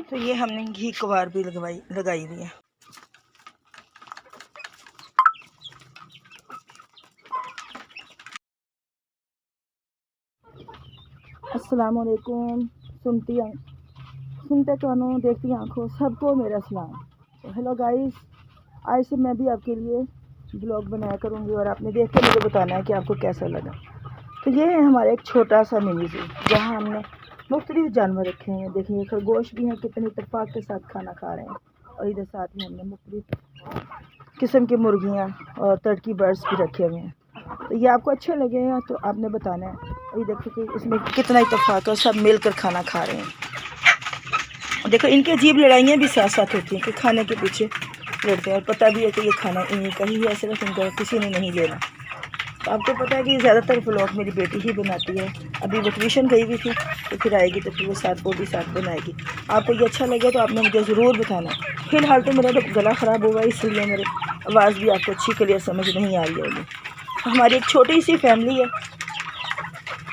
तो ये हमने घी कवार भी लगाई हुई है। अस्सलाम वालेकुम। सुनते कानों देखती आंखों सबको मेरा सलाम। तो हेलो गाइस, आज से मैं भी आपके लिए ब्लॉग बनाया करूँगी और आपने देख के मुझे बताना है कि आपको कैसा लगा। तो ये है हमारा एक छोटा सा मिनी ज़ू जहाँ हमने मुख्तलिफ जानवर रखे हैं। देखिए खरगोश भी हैं, कितने इत्तेफाक के साथ खाना खा रहे हैं। और इधर साथ ही हमने मुख्तलिफ किस्म की मुर्गियाँ और टर्की बर्ड्स भी रखे हुए हैं। तो ये आपको अच्छे लगे हैं तो आपने बताना है। और ये देखो कि इसमें कितना इत्तेफाक है, सब मिलकर खाना खा रहे हैं। देखो इनकी अजीब लड़ाइयाँ भी साथ साथ होती हैं कि खाने के पीछे लड़ते हैं और पता भी है कि ये खाना इन्हीं का ही है, सिर्फ इनका किसी ने नहीं लेना। तो आपको पता है कि ज़्यादातर व्लॉग मेरी बेटी ही बनाती है। अभी वो ट्यूशन गई हुई थी तो फिर आएगी तो फिर वो भी साथ बनाएगी। आपको ये अच्छा लगे तो आपने मुझे ज़रूर बताना। फ़िलहाल तो मेरा गला ख़राब हुआ इसलिए मेरी आवाज़ भी आपको अच्छी क्लियर समझ नहीं आ रही होगी। तो हमारी एक छोटी सी फैमिली है,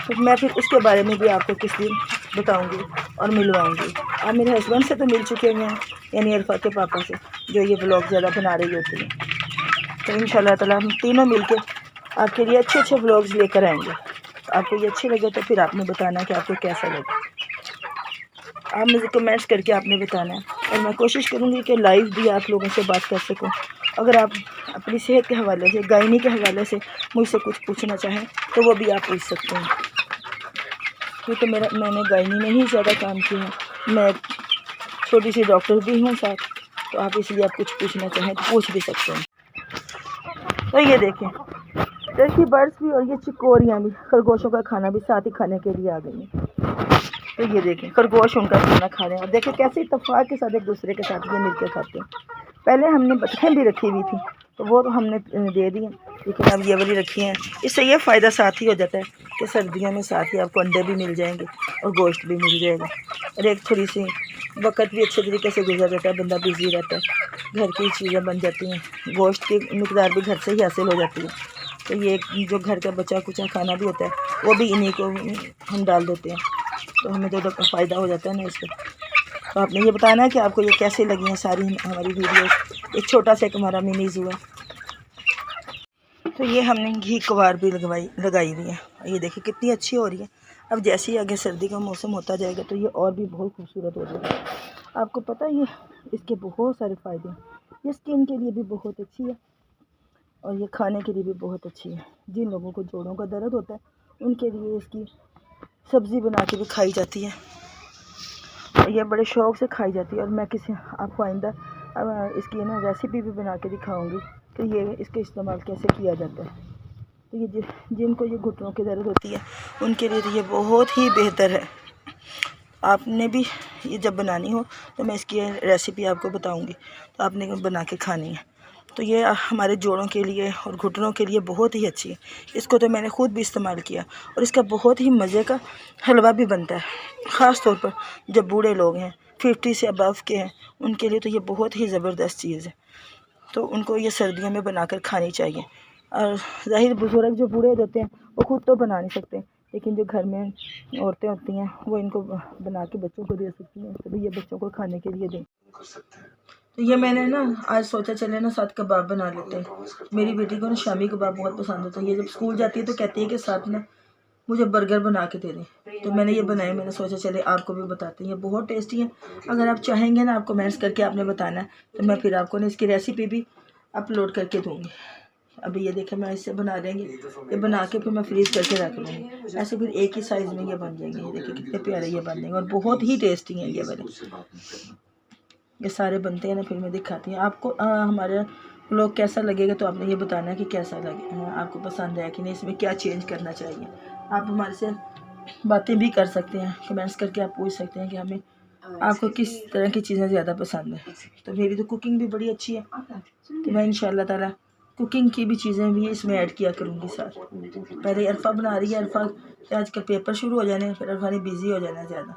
तो मैं फिर उसके बारे में भी आपको किस दिन बताऊँगी और मिलवाऊँगी। आप मेरे हस्बैंड से तो मिल चुके हैं, यानी अरफा के पापा से, जो ये व्लॉग ज़्यादा बना रही होती है। तो इंशाल्लाह ताला हम तीनों मिलकर आपके लिए अच्छे अच्छे व्लॉग्स लेकर आएंगे। आपको ये अच्छे लगे तो फिर आपने बताना कि आपको कैसा लगे। आप मुझे कमेंट्स करके आपने बताना है और मैं कोशिश करूँगी कि लाइव भी आप लोगों से बात कर सकूँ। अगर आप अपनी सेहत के हवाले से, गायनी के हवाले से मुझसे कुछ पूछना चाहें तो वो भी आप पूछ सकते हैं, क्योंकि मैंने गायनी में ही ज़्यादा काम किया है। मैं छोटी सी डॉक्टर भी हूँ साथ, तो आप इसलिए आप कुछ पूछना चाहें तो पूछ भी सकते हैं। तो ये देखें टर्की बर्ड्स भी और ये चिकोरियाँ भी खरगोशों का खाना भी साथ ही खाने के लिए आ गई हैं। तो ये देखें खरगोश उनका खाना खा रहे हैं और देखें कैसे इत्तेफाक के साथ एक दूसरे के साथ ये मिलकर खाते हैं। पहले हमने बतखें भी रखी हुई थी तो वो तो हमने दे दी, लेकिन अब ये वाली रखी हैं। इससे ये फ़ायदा साथ ही हो जाता है कि सर्दियों में साथ ही आपको अंडे भी मिल जाएंगे और गोश्त भी मिल जाएगा और एक थोड़ी सी वक्त भी अच्छे तरीके से गुजर जाता है, बंदा बिज़ी रहता है, घर की चीज़ें बन जाती हैं, गोश्त की मकदार भी घर से ही हासिल हो जाती है। तो ये जो घर का बचा कुचा खाना भी होता है वो भी इन्हीं को हम डाल देते हैं, तो हमें तो फ़ायदा हो जाता है ना इससे। तो आपने ये बताना है कि आपको ये कैसे लगी हैं सारी हमारी वीडियोस। एक छोटा सा एक हमारा मिनी ज़ू है। तो ये हमने घी कवार भी लगाई हुई है। ये देखिए कितनी अच्छी हो रही है। अब जैसे ही आगे सर्दी का मौसम होता जाएगा तो ये और भी बहुत खूबसूरत हो जाएगा। आपको पता है ये इसके बहुत सारे फ़ायदे हैं। ये स्किन के लिए भी बहुत अच्छी है और ये खाने के लिए भी बहुत अच्छी है। जिन लोगों को जोड़ों का दर्द होता है उनके लिए इसकी सब्ज़ी बना के भी खाई जाती है और ये बड़े शौक़ से खाई जाती है। और मैं आपको आइंदा इसकी ना रेसिपी भी बना के दिखाऊंगी कि ये इसका इस्तेमाल कैसे किया जाता है। तो ये जिनको ये घुटनों की दर्द होती है उनके लिए तो ये बहुत ही बेहतर है। आपने भी ये जब बनानी हो तो मैं इसकी रेसिपी आपको बताऊंगी, तो आपने बना के खानी है। तो ये हमारे जोड़ों के लिए और घुटनों के लिए बहुत ही अच्छी है। इसको तो मैंने ख़ुद भी इस्तेमाल किया और इसका बहुत ही मज़े का हलवा भी बनता है। ख़ास तौर पर जब बूढ़े लोग हैं 50 से अबव के हैं उनके लिए तो ये बहुत ही ज़बरदस्त चीज़ है। तो उनको ये सर्दियों में बनाकर खानी चाहिए। और ज़ाहिर बुज़ुर्ग जो बूढ़े होते हैं वो ख़ुद तो बना नहीं सकते, लेकिन जो घर में औरतें होती हैं वो इनको बना के बच्चों को दे सकती हैं। तो ये बच्चों को खाने के लिए दें। तो ये मैंने ना आज सोचा चले ना साथ कबाब बना लेते हैं। मेरी बेटी को ना शामी कबाब बहुत पसंद होता है। ये जब स्कूल जाती है तो कहती है कि साथ में मुझे बर्गर बना के दे दें। तो मैंने ये बनाए, मैंने सोचा चले आपको भी बताते हैं। ये बहुत टेस्टी है। अगर आप चाहेंगे ना, आप कमेंट्स करके आपने बताना है तो मैं फिर आपको ना इसकी रेसिपी भी अपलोड करके दूँगी। अभी ये देखें मैं इससे बना देंगे, ये बना के फिर मैं फ्रीज़ करके रख लूँगी। ऐसे फिर एक ही साइज़ में ये बन जाएंगे। ये देखिए कितने प्यारे ये बन जाएंगे और बहुत ही टेस्टी हैं ये वाले। ये सारे बनते हैं ना फिर मैं दिखाती हूँ आपको। हमारे लोग कैसा लगेगा तो आपने ये बताना है कि कैसा लगे, आपको पसंद है कि नहीं, इसमें क्या चेंज करना चाहिए। आप हमारे से बातें भी कर सकते हैं, कमेंट्स करके आप पूछ सकते हैं कि हमें आपको किस तरह की चीज़ें ज़्यादा पसंद है। तो मेरी तो कुकिंग भी बड़ी अच्छी है, तो मैं इंशाल्लाह ताला कुकिंग की भी चीज़ें भी इसमें ऐड किया करूँगी साथ। पहले अरफा बना रही है, अरफा आजकल पेपर शुरू हो जाने, फिर अरफा ने बिज़ी हो जाना ज़्यादा,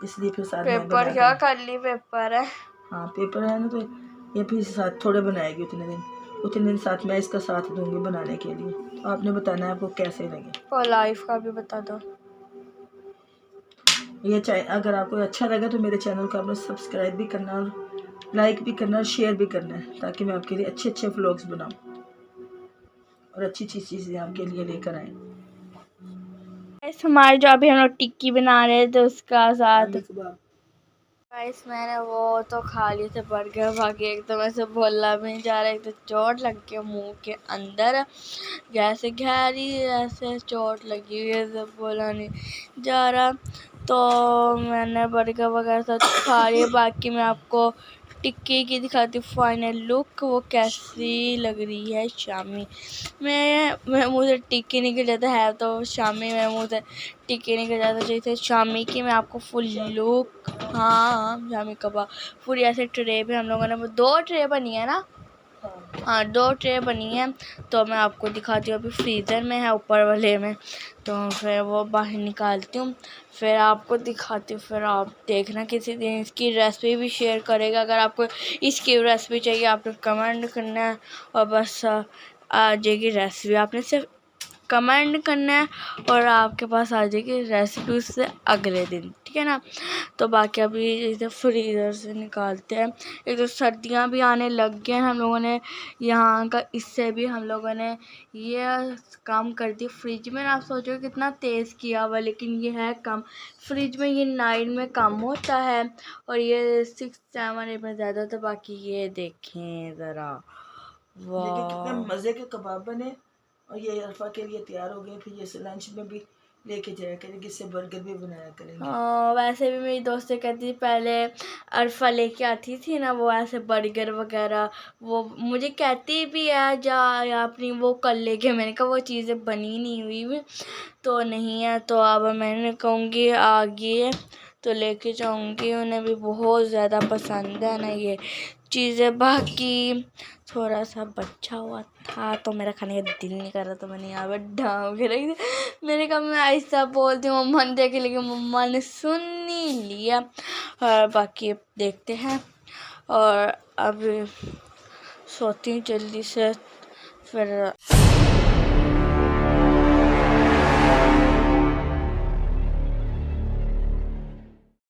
इसलिए फिर साथ में पेपर क्या कर ली पेपर है। हाँ पेपर है ना, तो ये फिर साथ थोड़े बनाएगी उतने दिन साथ मैं इसका साथ दूंगी बनाने के लिए। तो आपने बताना है आपको कैसे लगे। और लाइफ का भी बता दो। ये चाहे अगर आपको अच्छा लगा तो मेरे चैनल को आपने सब्सक्राइब भी करना और लाइक भी करना और शेयर भी करना है, ताकि मैं आपके लिए अच्छे अच्छे व्लॉग्स बनाऊँ और अच्छी अच्छी चीज़ें आपके लिए लेकर आएँ। हमारे जो अभी हम लोग टिक्की बना रहे थे उसका साथ आलू कबाब। गाइस मैंने वो तो खा लिए थे बर्गर, बाकी एक तो वैसे बोला भी नहीं जा रहा, एक तो चोट लग के मुंह के अंदर जैसे गहरी ऐसे चोट लगी हुई है, तो बोला नहीं जा रहा। तो मैंने बर्गर वगैरह सब खा लिए। बाकी मैं आपको टिक्की की दिखाती हूँ फाइनल लुक, वो कैसी लग रही है शामी। मैं मुँह से टिक्की निकल जाता है, तो शामी मेरे मुँह से टिक्की निकल जाता जैसे शामी की मैं आपको फुल लुक, हाँ शामी कबाब पूरी ऐसे ट्रे पे हम लोगों ने, वो 2 ट्रे बनी है ना, हाँ 2 ट्रे बनी है। तो मैं आपको दिखाती हूँ, अभी फ्रीज़र में है ऊपर वाले में, तो फिर वो बाहर निकालती हूँ, फिर आपको दिखाती हूँ। फिर आप देखना किसी दिन इसकी रेसिपी भी शेयर करेगा। अगर आपको इसकी रेसिपी चाहिए आपने कमेंट करना है, और बस आ जाएगी रेसिपी। आपने सिर्फ कमेंट करना है और आपके पास आ जाएगी रेसिपी उससे अगले दिन, ठीक है ना। तो बाकी अभी इसे फ्रीज़र से निकालते हैं। एक तो सर्दियाँ भी आने लग गए हैं, हम लोगों ने यहाँ का इससे भी हम लोगों ने ये काम कर दी फ्रिज में। आप सोचो कितना तेज़ किया हुआ, लेकिन ये है कम। फ्रिज में ये 9 में कम होता है और ये 6, 7, 8 में ज़्यादा होता है। बाकी ये देखें ज़रा, देखिए कितने वाह मज़े के कबाब बने और ये अल्फा के लिए तैयार हो गए। फिर ये लंच में भी लेके जाया करेंगे, इससे बर्गर भी बनाया करेंगे। वैसे भी मेरी दोस्तें कहती थी पहले अरफा लेके आती थी ना, वो ऐसे बर्गर वगैरह वो मुझे कहती भी है जा या अपनी वो कर लेके। मैंने कहा वो चीज़ें बनी नहीं हुई तो नहीं है, तो अब मैंने कहूँगी आगे तो लेके जाऊँगी। उन्हें भी बहुत ज़्यादा पसंद है ना ये चीज़ें। बाकी थोड़ा सा बचा हुआ था तो मेरा खाने का दिल नहीं कर रहा, तो मैंने यहाँ पर ढाँव के रख दिया। मैंने कहा मैं ऐसा बोलती हूँ मम्मा ने देखे, लेकिन मम्मा ने सुन नहीं लिया। और बाकी अब देखते हैं, और अब सोती हूँ जल्दी से, फिर